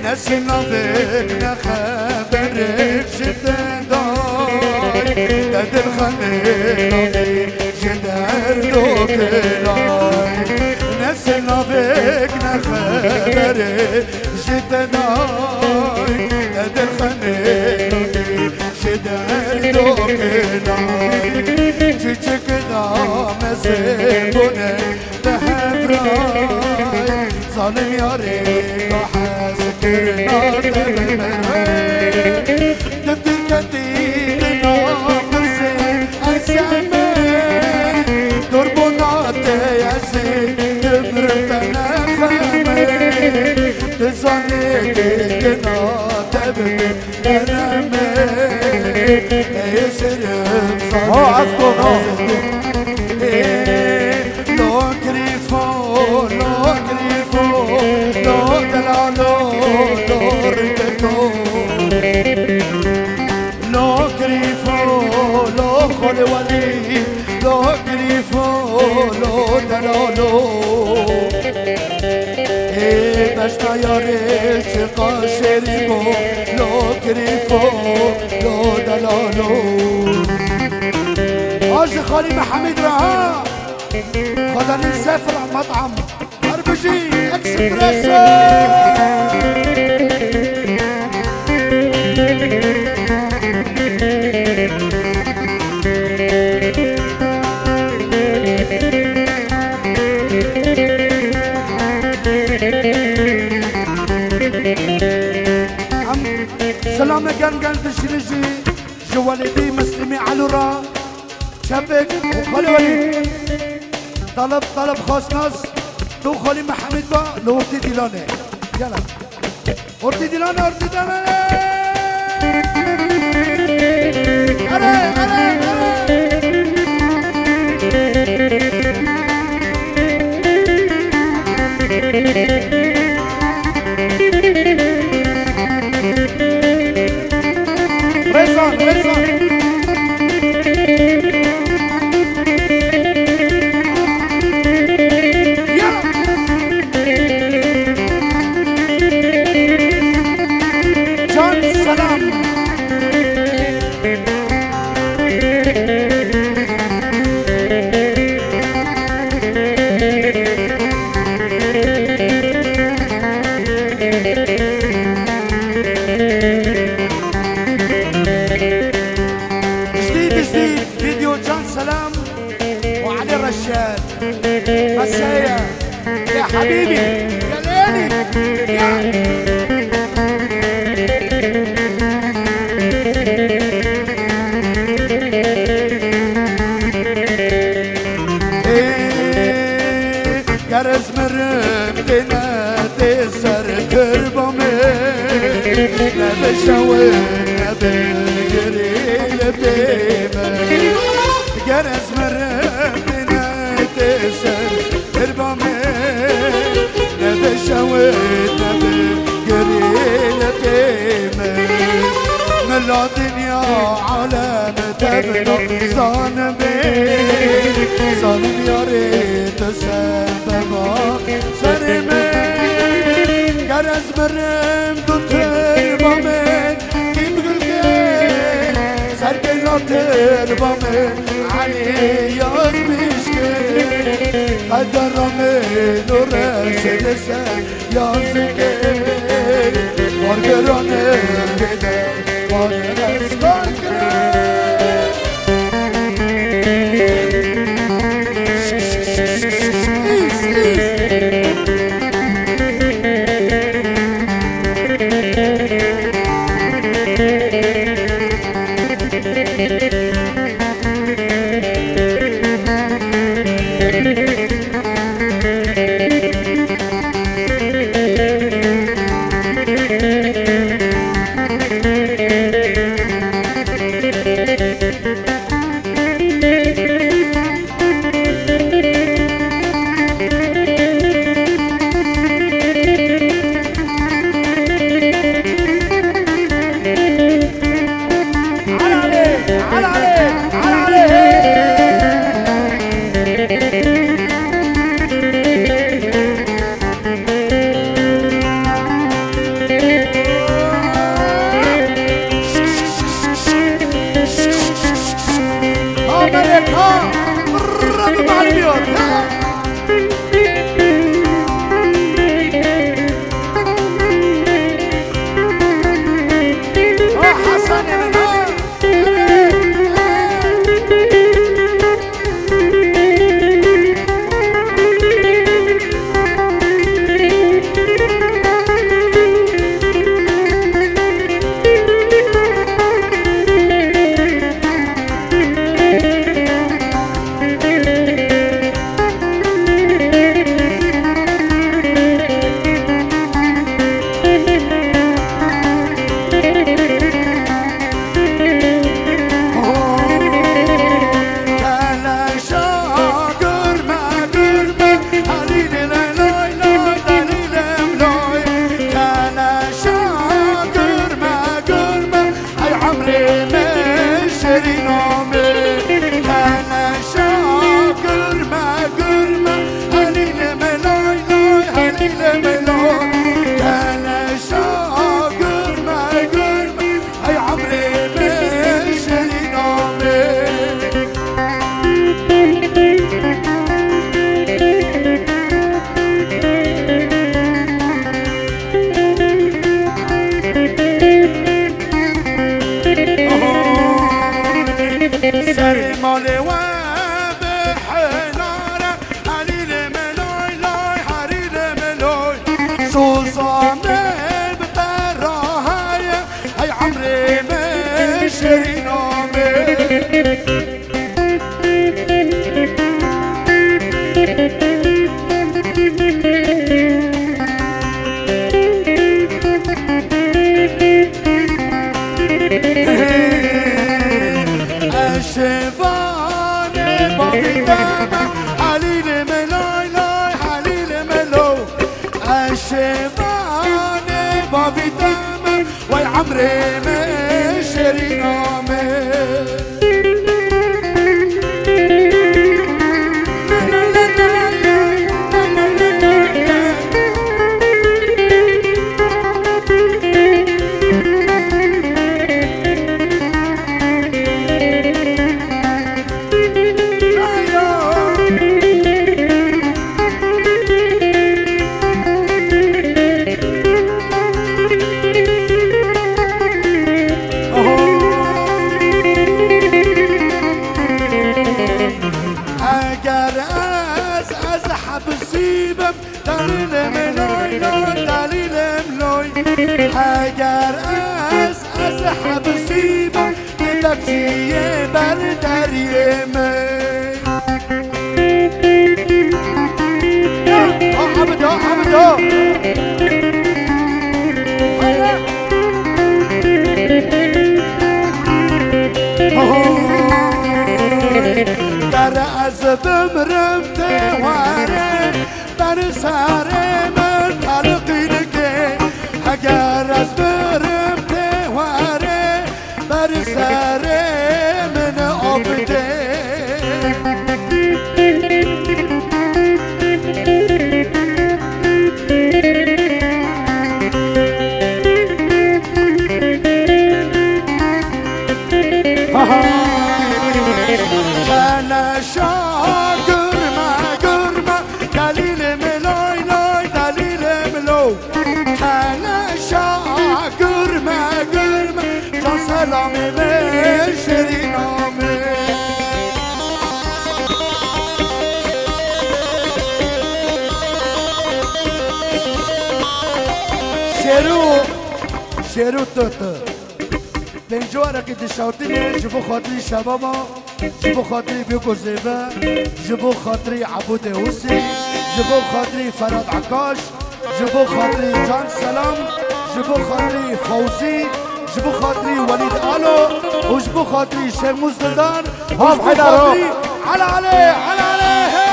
نسينا خبرك جدا داي داد الخميل جدار دوكلاي نسينا بك خبرك جدا داي داد الخميل جدار دوكلاي تشك دام زبونه بهبراي ظالم يا ريت حاسكرنا تبدي كتير ناقصين أسمين تربطات يا زين تبرتنا خمين تزاني كنا تبدي نرمين يسرم صار باشنا یاری چقا شریفو لو گریفو لو دلالو آج خالی محمد رها خدا نسافر مطعم اربجي اكسبريسو سلام جنجن تشريجي جوالدي مسلمي علورا شبك وخلولي طلب خاص ناس تو خالي محمد با لورتي ديلانه يلا اورتي ديلانه مسايا يا حبيبي يا ليلي جرس مرمتنا تسر كربامي لا بشاور لا بالجريل بتيمة جرس مرمتنا تسر كربامي لا بشاور لا بالجريل بتيمة من الدنيا عالم تبنى ظالم يا ريت سببا سرمين جرز مرم دوت البامين كيف قلقين سرقين تربامي علي yazmıştı Kaderimi nuresi desen yazık Vargıranı gider Vargıras سرماله و بحناره حلیل ملوی لای حلیل ملوی سوزانه ببراهای ای عمری مشرینامه شوانه با دیدم حلیل ملوی لای حلیل ملو شوانه با دیدم وای عمری مشرینامه اگر از حبسیبم تکیه بر دریمه حمدا در از بمرم دواره بر سر من تلقین که اگر از برم دواره بر سر من آبده ha ha تنشا قرمة قرمة دليل ملاي لاي دليل ملو تنشا قرمة قرمة جان سلامي بشري نامي شیرو توتو پنجواره که دشاوتینه جبو خاطری شبابا جبو خاطری بیوکو زیبه جبو خاطری عبود حوسی جبو خاطری فراد عکاش جبو خاطری جان سلام جبو خاطری فوزی جبو خاطری ولید آلو و جبو خاطری شرموز دلدان و جبو خاطری على عليه على عليه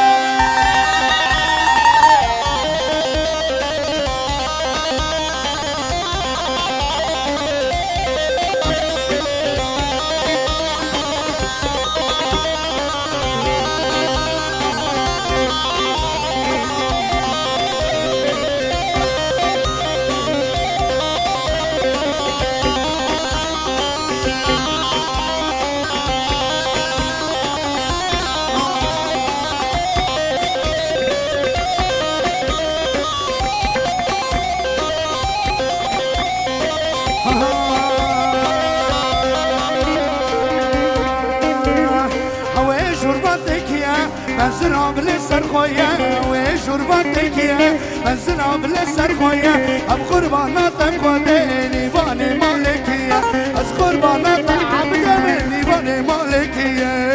منزنا بالسر خويا وشربتك يا منزنا بالسر خويا اب قربانات خديني فاني مالك يا از قربانات عبد مني فاني مالك يا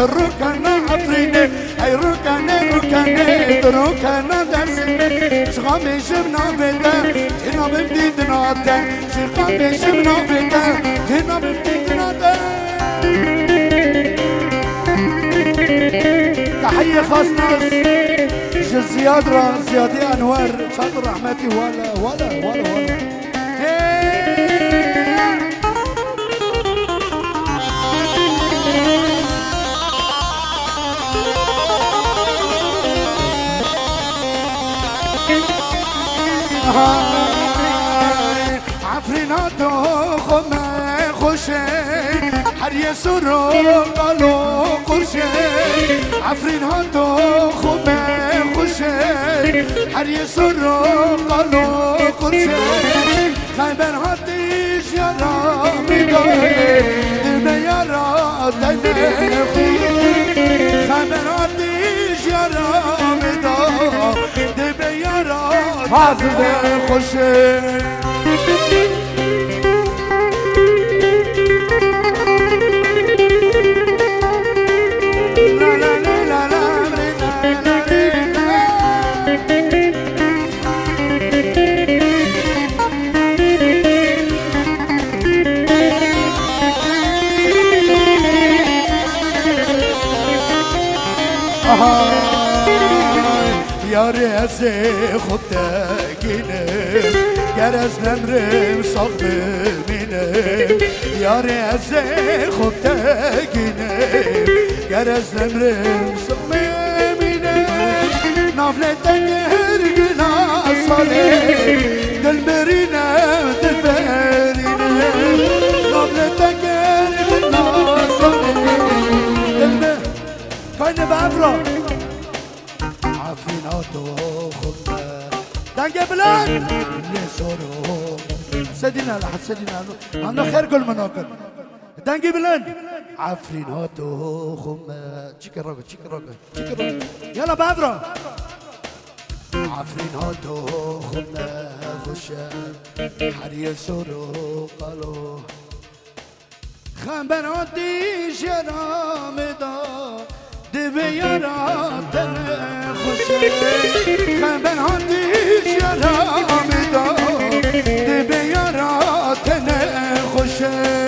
ركنا عطريني اي ركنا درسيني شغامي جبنا بدا هنا بمديدنا دا شغامي جبنا بدا هنا بمديدنا دا تحية خاص ناس زيادي انوار شاطر رحمتي ولا عفريناتو خما خوشي هر يسرو قالو قرشي عفريناتو خما خوشي هر يسرو قالو قرشي خيبر هاتيش يا رامي دمي يا رامي خيبر هاتيش يا رامي دمي يا رامي حافظ خوشي ياري ازي خبتاكيني جرز نمرم صغب مني ياري ازي خبتاكيني جرز نمرم صغب مني نافلتك هرقنا صالي دل مرينا دل برينا نافلتك هرقنا صالي دل كاين بابرو عفيناتو خبا دنگ بلند اللي صاروا سدينا لحد سدينا انا خير كل مناكل دنگ بلند عفيناتو خبا تشكر يلا بابرو عفيناتو خبا خشا حري صاروا قالوا خبراتي شرامدا دبي يرات خوشي خبر هاتيش يرامي دا دبي يرات خوشي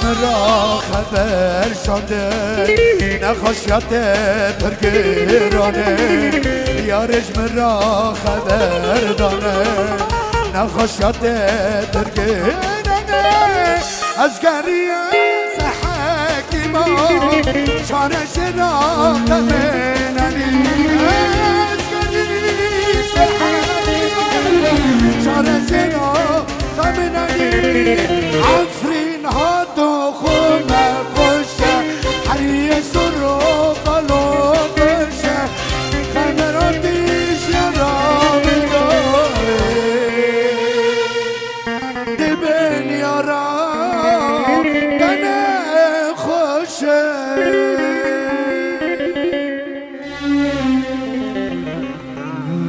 مرا خبر شده نخوشیت پرگرانه یارش مرا خبر دانه نخوشیت پرگرانه از گریه حکیما چانش را تمنانی از گریه حکیما چانش را تمنانی عفرین ها تو خون خوشه حریه سر و قلوب بشه خمراتیش را میداره دبن یارا دنه خوشه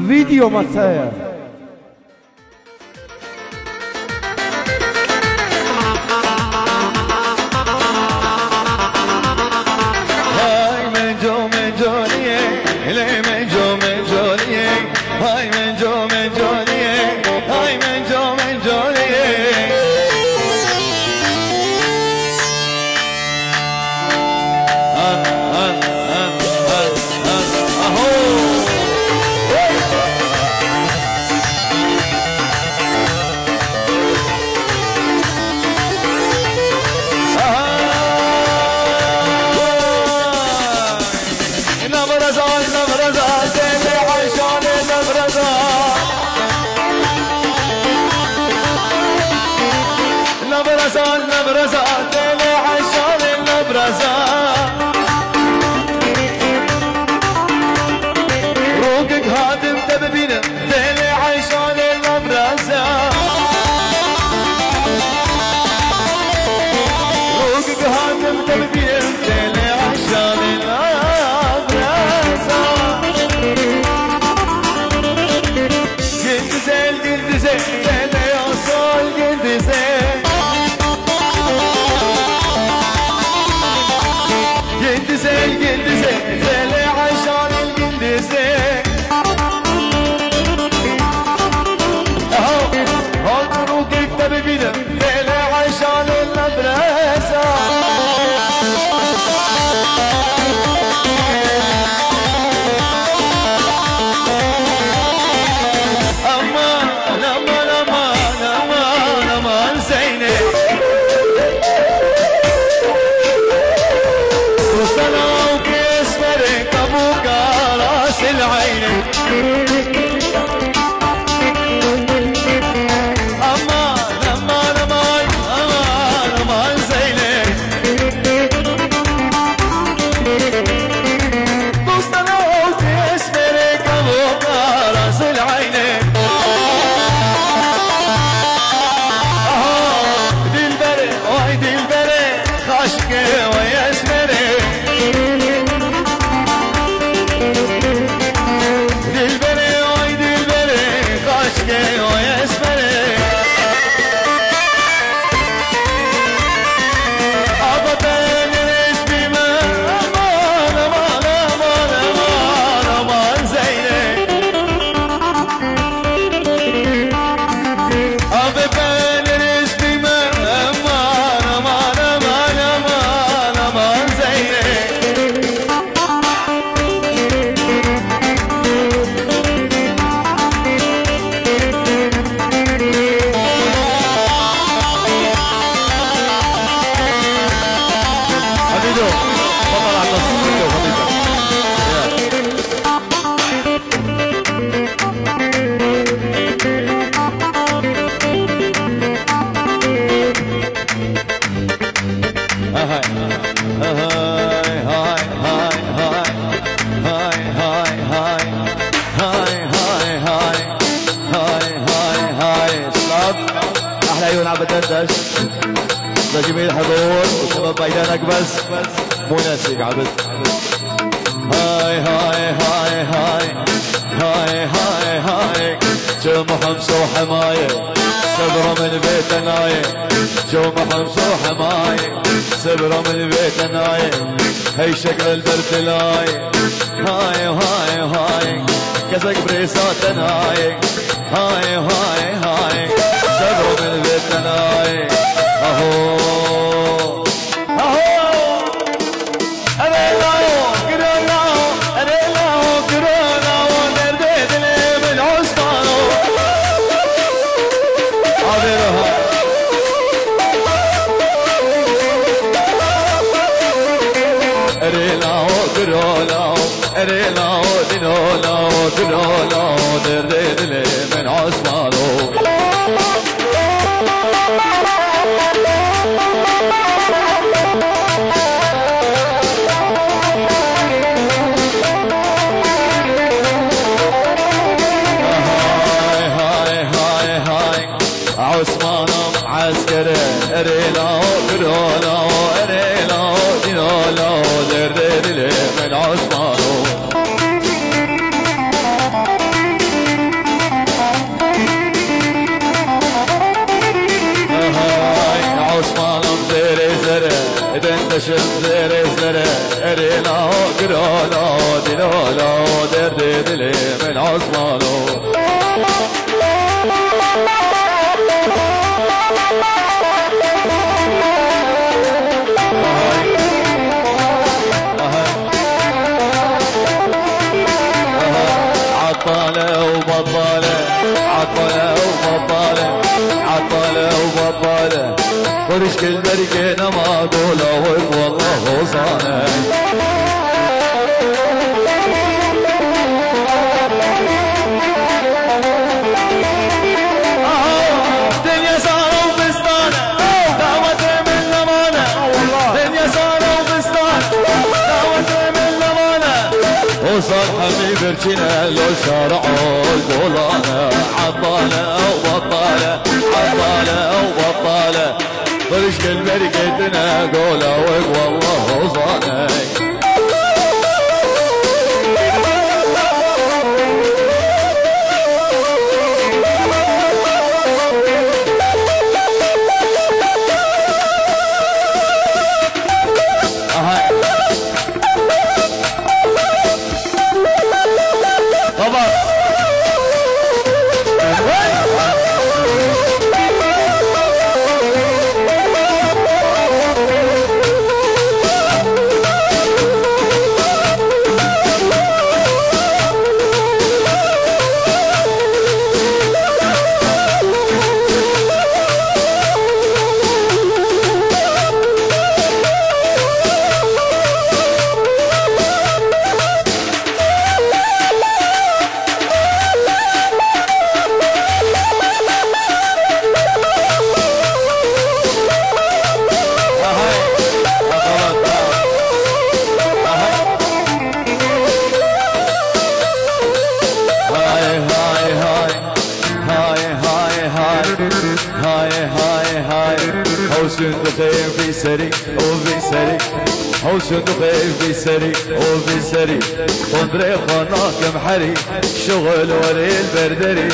فيديو مسايا جميع الحضور وشباب ميدانك بس مو ناسك عبد هاي هاي هاي هاي هاي هاي هاي جو محمس وحماية سبرة من بيت نايم جو محمس وحماية سبرة من بيت نايم هي شكل البرد لاي هاي هاي هاي كزك بريسات نايم هاي هاي هاي سبرة من بيت نايم اهو عسكري ارينا كرونا ارينا جنالا درد لي من عثمانو عثمان زيري زري دندشم زيري زري ارينا كرونا جنالا درد لي من عثمانو عطالة وبطالة عطالة وبطالة عطالة وبطالة ورش كل بركة ما دولا والله وصانة دنيا صاروا بستانة دعوة من لمانة دنيا صاروا بستانة دعوة من لمانة وصل حبيب رجنا لو شارعوا البولانة عطالة وبطالة عطالة وبطالة ورش كل بركتنا قولة والله وصانة حوسن دخيل في سري وفي سري حوسن دخيل في سري وفي سري طندري خناك محري شغل ولي البردري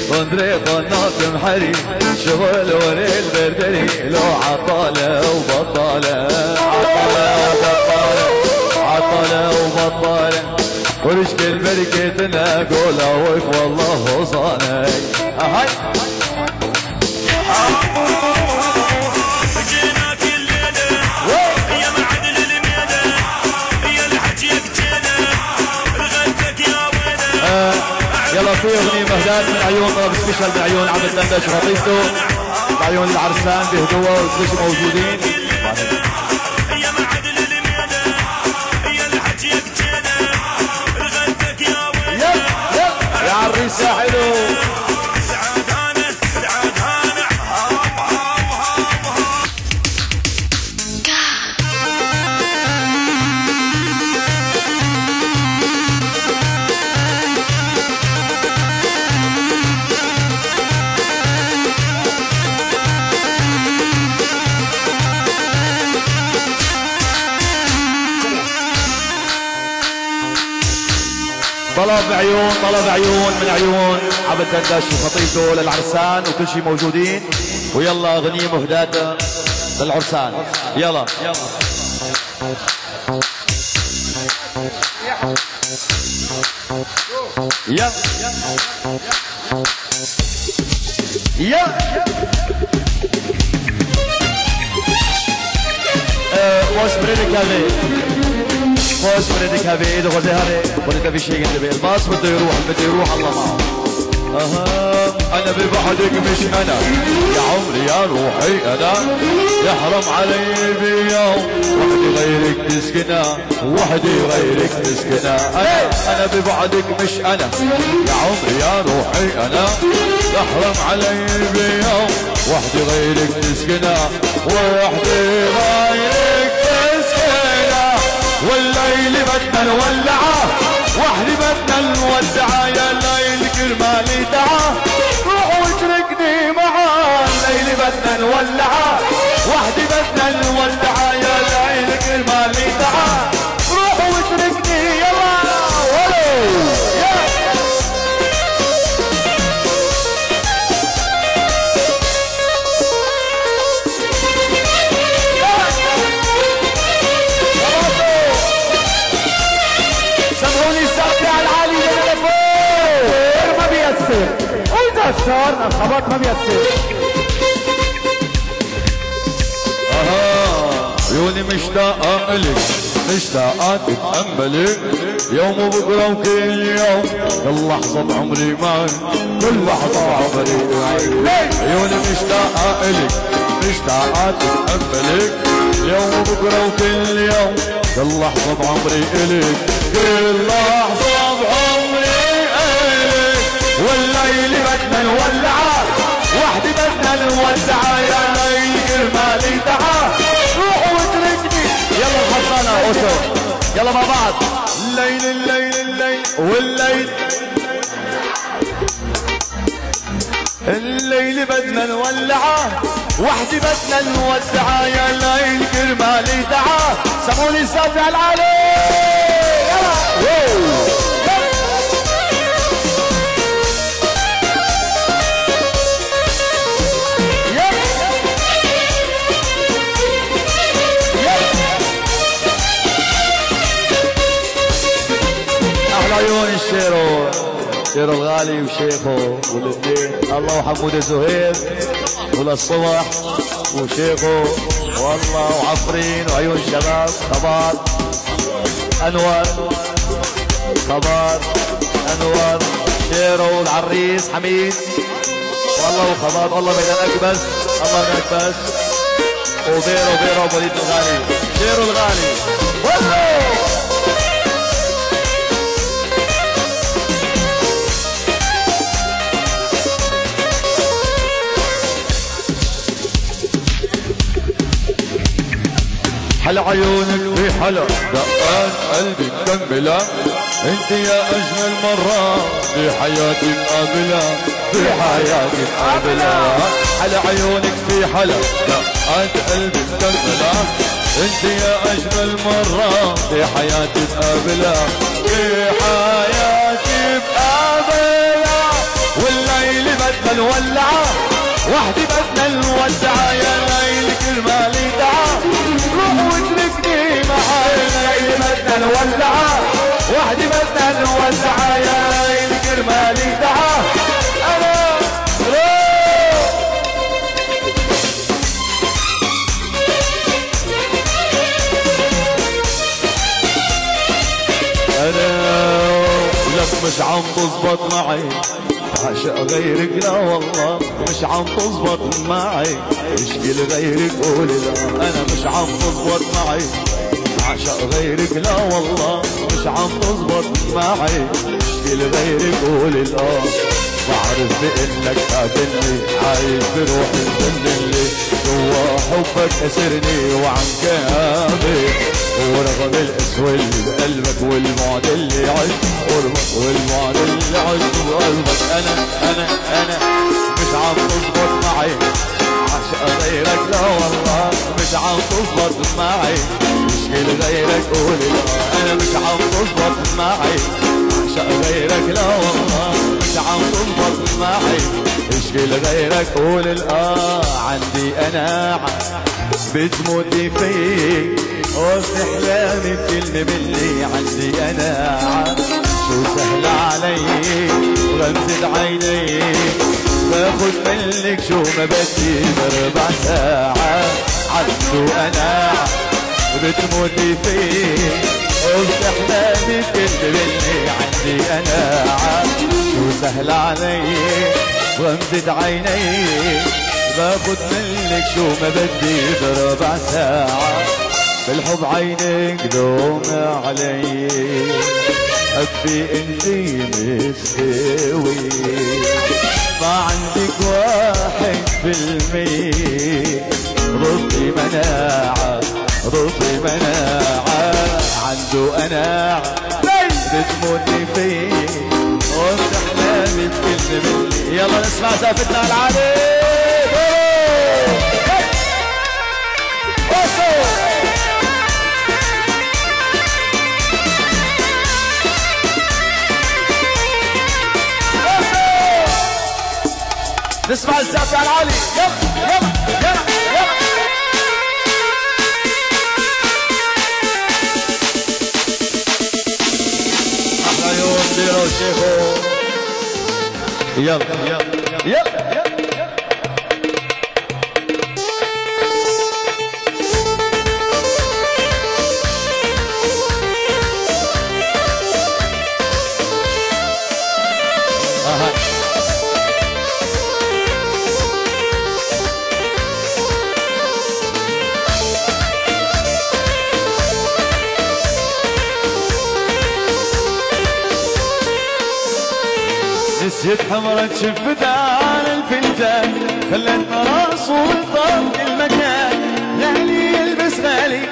طندري خناك محري شغل ولي البردري لو عطالة وبطالة عطالة وبطالة عطالة وبطالة ورش كل بركتنا قولها وك والله وصاني اهاي يلا في اغنية مهدات من عيون طلب سبيشال من عيون عبد الدندش وخطيبته عيون العرسان بهدوء وكلش موجودين يا عريس يا حلو طلب عيون طلب عيون من عيون عبد الدندش وخطيبته للعرسان وكل شيء موجودين ويلا اغنية مهداة للعرسان يلا يلا يلا موس بريدك هذي موس بريدك هذي ايده غزهري ولد في شيء عند بيه الباص بده يروح الله معه انا ببعدك مش انا يا عمري يا روحي انا يحرم علي بيوم وحدي غيرك تسكنها وحدي غيرك تسكنها انا ببعدك مش انا يا عمري يا روحي انا يحرم علي بيوم وحدي غيرك تسكنها وحدي غيرك تسكنها والليل بدنا نولعه وحدي بدنا نودعه يا الليل كرمالي دعاه روح واتركني معاه الليل بدنا نولعه وحدي بدنا نولعها يا ليل كل ما لي دعا روح واتركني يلا ولو سمعوني السقف على العالي لنا لفوق ما بيأثر الشهر الخبط ما بيأثر. عيوني مشتاقة إلك مشتاقة تتأملك يوم وبكرة وكل يوم كل لحظة بعمري معك كل لحظة بعمري معك. عيوني مشتاقة إلك مشتاقة تتأملك يوم وبكرة وكل يوم كل لحظة بعمري إلك كل لحظة بعمري إلك. والليل بدنا نولعه وحدي بدنا نولعه يا ليل كرمالي تعال روح واتركني. يلا الحصانة أسر يلا مع بعض. الليل الليل الليل والليل الليل بدنا نولعه وحدي بدنا نودعه يا ليل كرمالي تعال. سمعوني السقف على العالي يلا عيون الشيرو شيرو الغالي وشيخه والاثنين الله وحمود الزهير وللصبح وشيخه والله وعفرين وعيون شباب خبار انور خبار انور شيرو والعريس حميد والله وخبار والله ميدان اكبس الله من اكبس وبيرو وليد الغالي شيرو الغالي والله. حلا عيونك في حلا دقات قلبي مكملة انت يا اجمل مرة في حياتي قابلة في حياتي قابلة. حلا عيونك في حلا دقات قلبي مكملة انت يا اجمل مرة في حياتي قابلة في حياتي قابلة. والليل بدنا نولعه وحدي بدنا نودعه يا ليل كرمالي تعال روح واتركني معاي. الليل بدنا نولعه وحدي بدنا نودعه يا ليل كرمالي تعال انا روح. انا لك مش عم تزبط معي عشق غيرك لا والله مش عم تزبط معي اشكي لغيرك قولي لا. انا مش عم تزبط معي عشق غيرك لا والله مش عم تزبط معي اشكي لغيرك قولي لا. بعرف بانك قابلني عايش بروحي مدللي جوا حبك اسرني وعم كامل ورغم الاسود بقلبك والبعد اللي عشت قربك والبعد اللي عشت بقلبك انا مش عم تزبط معي عشق غيرك لا والله مش عم تزبط معي اشكي لغيرك قولي لا. انا مش عم تزبط معي عشق غيرك لا والله مش عم تزبط معي اشكي لغيرك قولي لا. عندي انا بتموتي فيك وسط احلامي بكلمة مني عندي انا شو سهل علي وغمزة عيني باخد منك شو ما بدي بربع ساعة. عدو انا بتموتي فيك وسط احلامي بكلمة مني عندي انا شو سهل علي وغمزة عيني باخد منك شو ما بدي بربع ساعة. بالحب عينك دوم علي حبي انتي مستوي ما عندك 1% ربي مناعة عنده انا بتموتي فيه وسط احلامي بكل مني. يلا نسمع سقفتنا العالي نسمع الزعف على العالي. يلا يلا يلا يلا. احلى يوم ديرو شيخو. يلا يلا يلا يلا. نسيت حمرة شفتان الفنجان خلت راس وطاب المكان. غالي يلبس غالي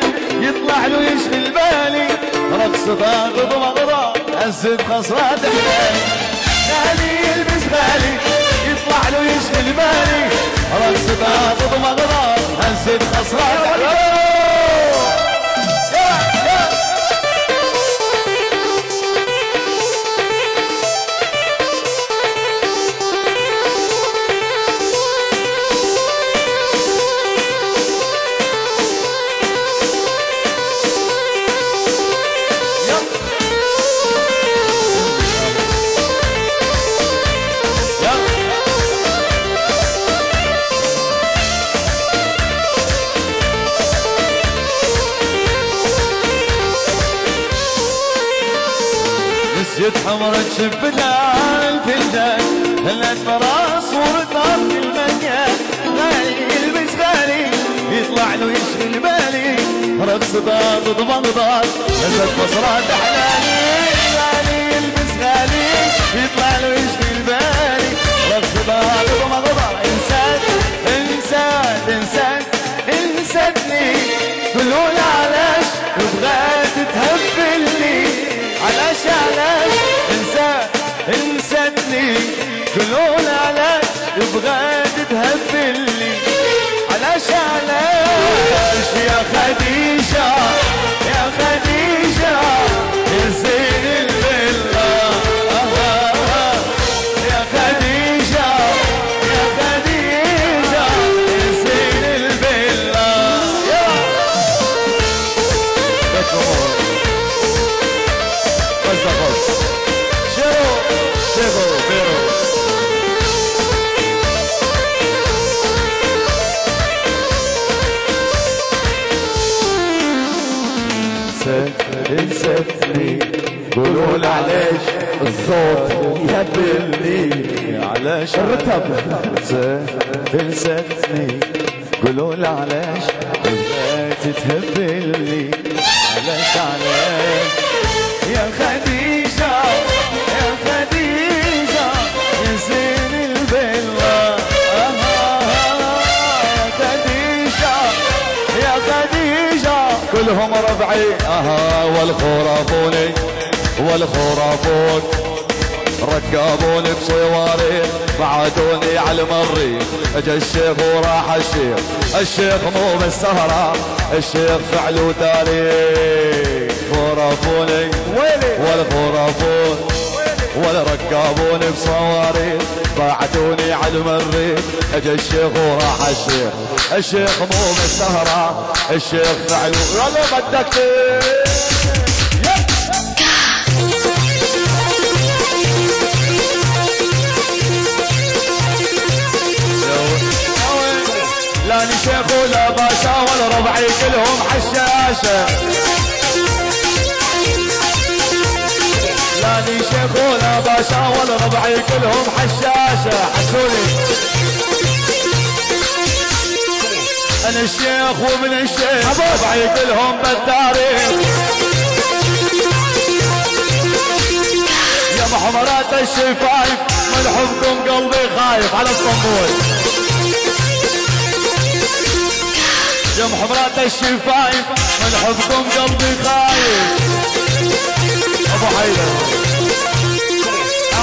يطلع له يشغل بالي رقص ضاغط مغرى هزت خصرات حلالي. غالي يلبس غالي يطلع له يشغل بالي رقص ضاغط مغرى هزت خصرات حلالي. نسيت حمرة شفتان الفنجان هلت براس ورطاب المكان. غالي يلبس غالي يطلع له يشغل بالي رقص ضاغط بغضاد هزت مصرات احلالي. غالي يلبس غالي يطلع له يشغل بالي رقص ضاغط بغضاد. انسان انسان انسان انساني تقولون علاش وبغات تهبلني علاش علاش انساني قولون علاش بغات تهبلني علاش علاش يا خديجة يا خديجة يا زين البلة. يا خديجة يا خديجة يا زين البلة. انستني قولون علاش الصوت يهبلني علاش الرتب. انستني قولون علاش بغات تهبلني علاش علاش يا خديجة يا خديجة يا زين البلة. يا خديجة يا خديجة كلهم ربعي والخرافوني والخرافون ركبوني بصواريخ بعدوني على المريخ. اجا الشيخ وراح الشيخ مو بالسهرة الشيخ فعل وتاريخ. خرافوني والخرافون ولا ركبوني بصواريخ بعدوني على المريخ. اجا الشيخ وراح الشيخ مو بالسهرة الشيخ فعل. يلا بدك لا لي شيخ ولا باشا ولا ربعي كلهم حشاشة. لا لي شيخ ولا باشا ولا ربعي كلهم حشاشة. حسوني انا الشيخ ومن الشيخ ربعي كلهم بالتاريخ. يا محمرات الشفايف من حبكم قلبي خايف على اسطنبول. يا محمرات الشفايف من حبكم قلبي خايف. ابو حيدر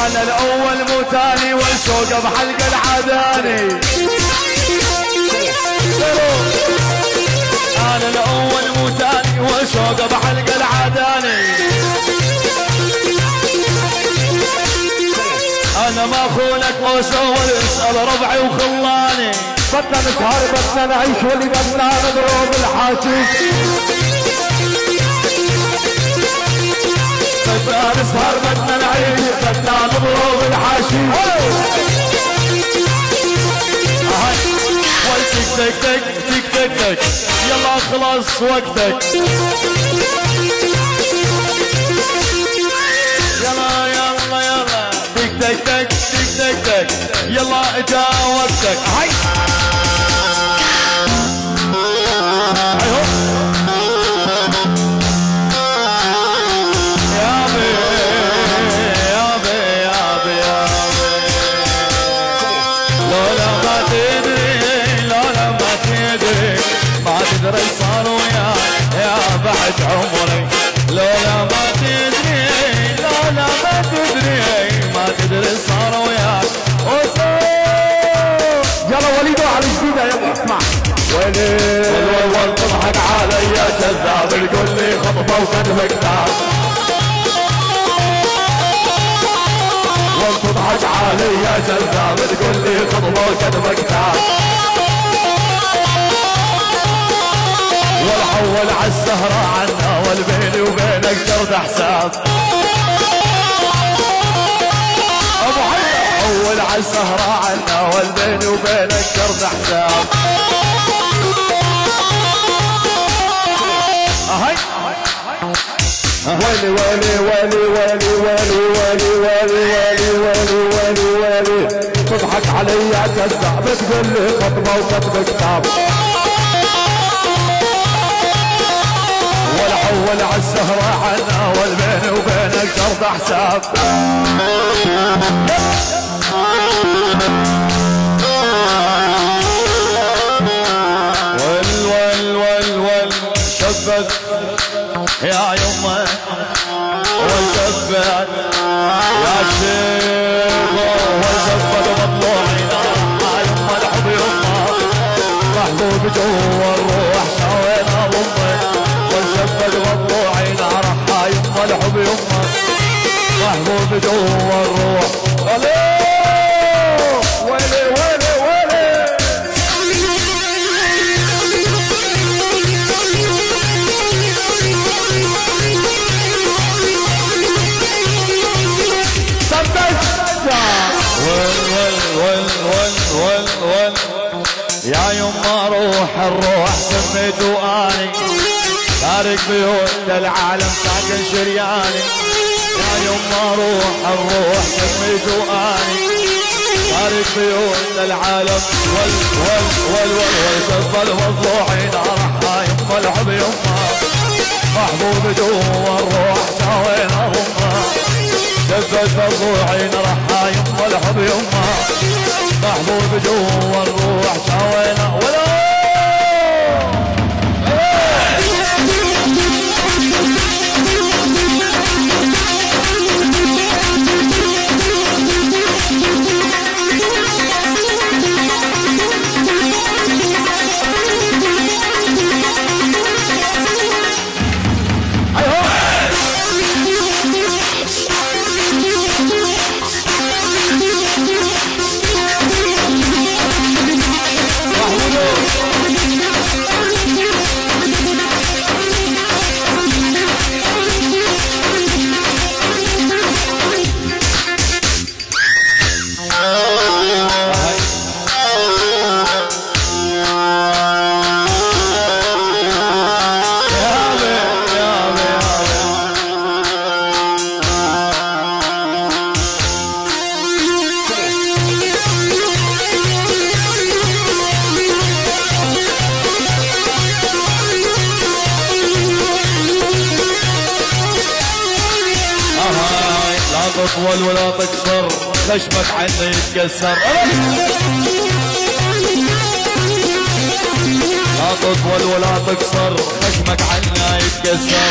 انا الاول مو تاني والشوق بحلقه العداني. انا الاول مو تاني والشوق بحلقه العداني. انا ما خونك وسول اسأل ربعي وخلاني بدنا نسهر بدنا نعيش واللي بدنا نضرب الحاشيش بدنا نسهر بدنا نعيش بدنا نضرب الحاشيش تك تك تك تك تك يلا خلاص وقتك يلا يلا يلا تك تك تك تك تك تك يلا اجا وقتك هاي تدري صار وياك يا بعد عمري لولا ما تدري لولا ما تدري ما تدري صار وياك يلا وليد على الجديدة يلا اسمع ويلي والله تضحك علي يا كذاب تقول لي خطبة وكتبك تعب وتضحك علي يا كذاب تقول لي خطبة وكتبك تعب والحول عالسهرة عنا والبيني وبينك شرط حساب ابو حيدر حول عالسهرة عنا والبيني وبينك شرط حساب اهي ويلي ويلي ويلي ويلي ويلي ويلي ويلي ويلي ويلي ويلي تضحك علي يا كذاب تقول لي خطبة وكتب كتاب والحول عالسهرة عنا والبين وبينك شرط حساب ول شبك يا يمه وشبك يا شيخ وشبك مطلوعنا يمه الحب يمه محبوب جوا الروح شاوينا ضمك وشبك مطلوعنا رحا يمه الحب يمه محبوب جوا الروح ويلي ويلي ويلي ول يا يما روح الروح سميت واني تارك بيوت العالم ساكن شرياني يا يما روح الروح سميت واني تارك بيوت العالم ول شف المضلوعين رحا يما الحب يما محبوب جوا الروح شاوينا هما شفت مضلوعين رحا يما الحب يما محبوب جوا الروح شاوينا ولا تطول ولا تكسر خشمك عني يتكسر لا تطول ولا تكسر خشمك عني يتكسر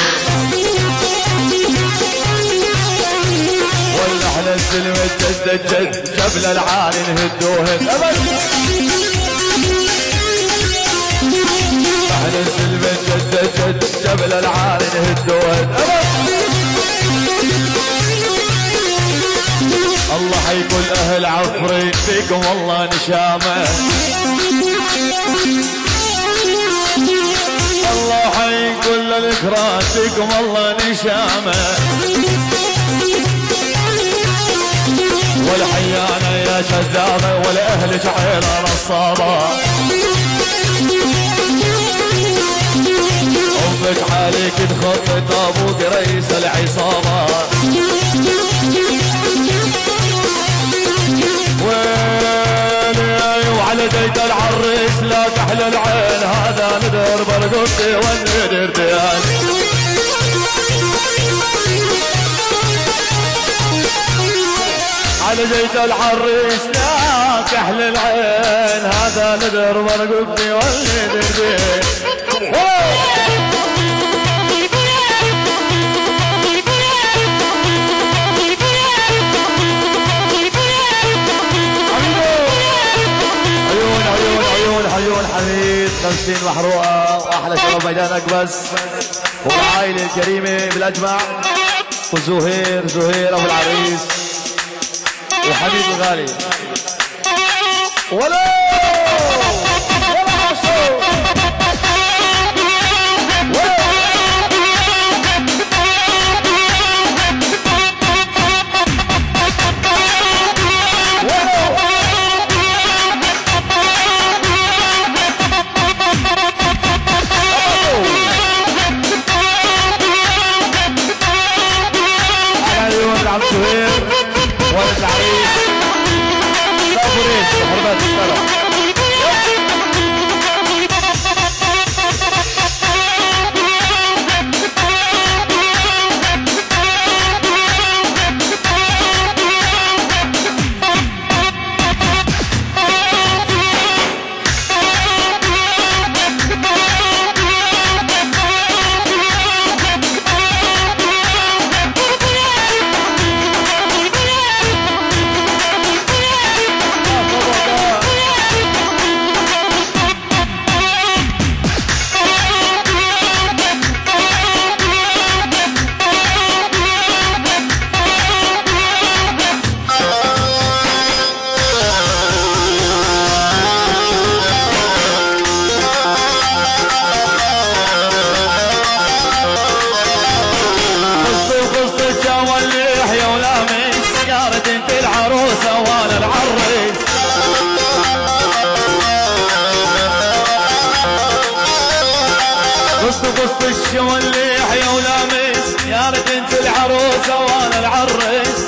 ولا احلى السلم الجد جبل العالي نهدوهن احلى السلم الجد جبل العالي نهدوهن الله حيكون اهل عفرين فيكم والله نشامه. الله حيكون الاكرام فيكم والله نشامه. والحيانه يا شذابه والاهل جعيله نصابه. امك عليك تخطط ابوك رئيس العصابه. ويلي وعلى ديد العريس لا كحل العين هذا ندر برقبتي والندر ديان. على ديد العريس لا كحل العين هذا ندر برقبتي والندر ديان. عيون حميد 50 محروقه واحلى شباب ميدان اكبس والعائله الكريمه بالاجمع وزهير ابو العريس وحميد الغالي ولا زهير ولد العريس سافرين بحرمات الصلاة. قصت الشوليح يا ولامس يا ريت انت العروسه وانا العريس.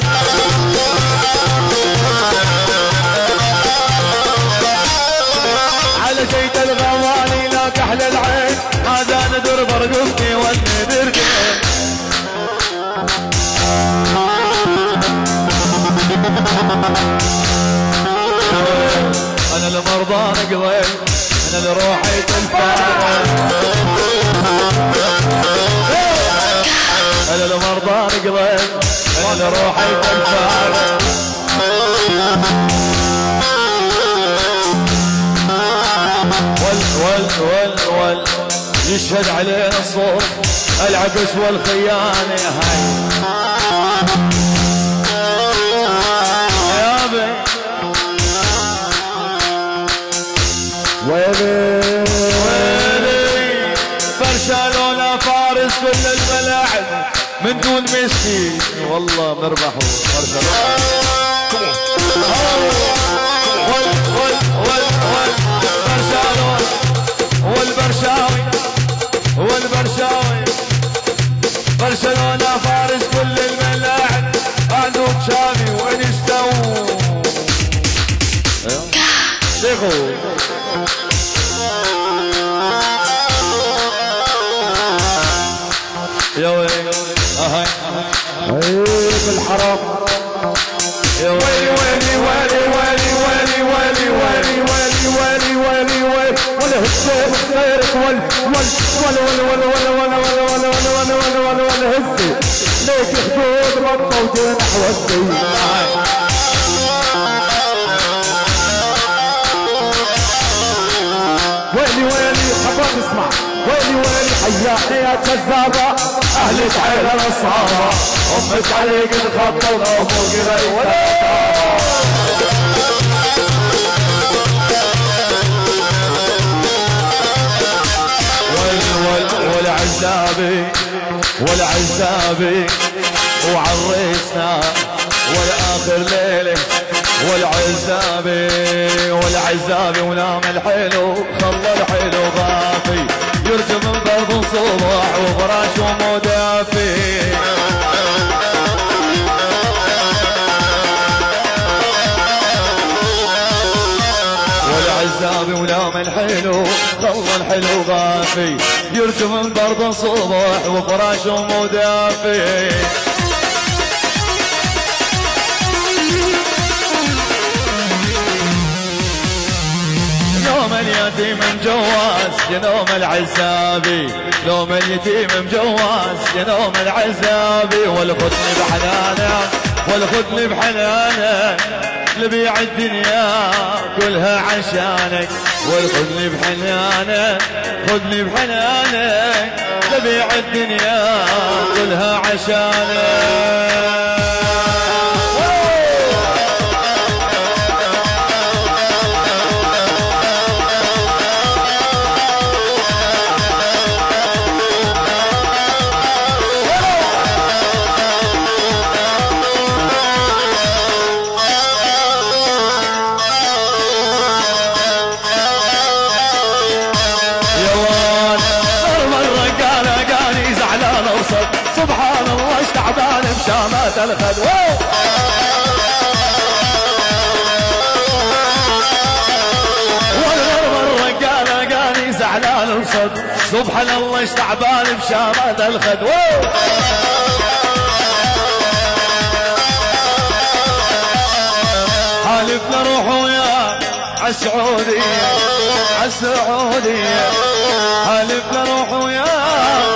على جيت الغواني لا كحل العين هذا ندر برقبتي والندر دين. انا المرضى نقضيت انا لروحي تنفعل. انا المرضى نقضيت انا لروحي تنفعل. ول يشهد علينا الصوت العكس والخيانه هاي يا بي. ويلي برشلونة فارس كل الملاعب من دون ميسي والله بنربحوا برشلونة. والبرشاوي برشلونة فارس كل الملاعب عنده تشافي وانيستا شيخو يا ويلي بالحرام يا ويلي ويلي ويلي ويلي ويلي ويلي ويلي ويلي ويلي ويلي ويلي والهزة بخيرك والهزة ليك خدود ربطة وجنح ودي. ويلي حبك اسمع ويلي حياتي يا كذابة اهلك على الصامة امك عليك الخط وابوك غير والعزابي والعزابي وعرسنا والاخر ليله والعزابي ونام الحلو خلى الحلو غافي يرجم من برض صبح وفراش ومدافي والعزابي ونام الحلو خلى الحلو غافي يرجم من برض صبح وفراش ومدافي نوم اليتيم مجواز يا نوم العزابي نوم اليتيم مجواز يا نوم العزابي والخدني بحنانه والخدني بحنانه لبيع الدنيا كلها عشانك والخدني بحنانه خدني بحنانك لبيع الدنيا كلها عشانك سبحان الله ايش تعبان بشامات الخد والغرب الرجال قاني زعلان بصد سبحان الله ايش تعبان بشامات الخد حالفنا نروح وياك عالسعودية عالسعودية حالفنا نروح وياك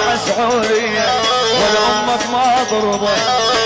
عالسعودية والأمك ما ضربت